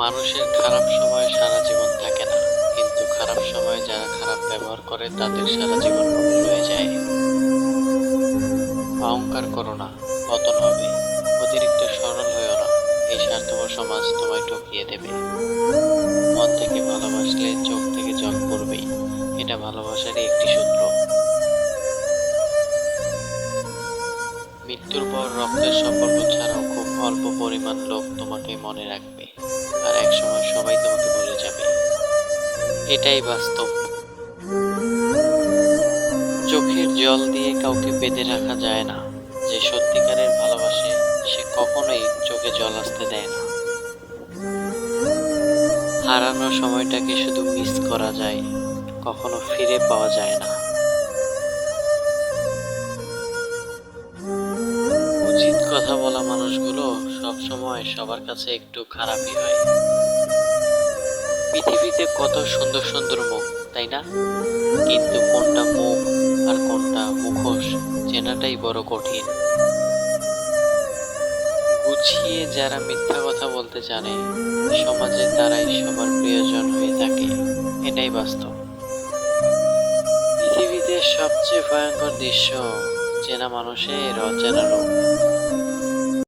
মানুষের খারাপ সময় সারা জীবন থাকে না, কিন্তু খারাপ সময়ে যারা খারাপ ব্যবহার করে তাদের সারা জীবন মনে রয়ে যায়। অহংকার করো না, পতন হবে। অতিরিক্ত সরল হয়েও না, এই স্বার্থপর সমাজ তোমায় ঠকিয়ে দেবে। মন থেকে ভালোবাসলে চোখ থেকে জল পড়বেই, এটা ভালোবাসারই একটি সূত্র। মৃত্যুর পর রক্তের সম্পর্ক ছাড়াও খুব অল্প পরিমাণ লোক তোমাকে মনে রাখবে, আর একসময় সবাই তোমাকে ভুলে যাবে। এটাই বাস্তব। চোখের জল দিয়ে কাউকে বেঁধে রাখা যায় না। যে সত্যিকারের ভালোবাসে সে কখনোই চোখে জল আসতে দেয় না। হারানো সময়টাকে শুধু মিস করা যায়, কখনো ফিরে পাওয়া যায় না। উচিত কথা বলা মানুষগুলো সব সময় সবার কাছে একটু খারাপই হয়। পৃথিবীতে কত সুন্দর সুন্দর মুখ, তাই না? কিন্তু কোনটা মুখ আর কোনটা মুখোশ চেনাটাই বড় কঠিন। গুছিয়ে যারা মিথ্যা কথা বলতে জানে, সমাজে তারাই সবার প্রিয়জন হয়ে থাকে। এটাই বাস্তব। পৃথিবীতে সবচেয়ে ভয়ঙ্কর দৃশ্য চেনা মানুষের অচেনা রূপ।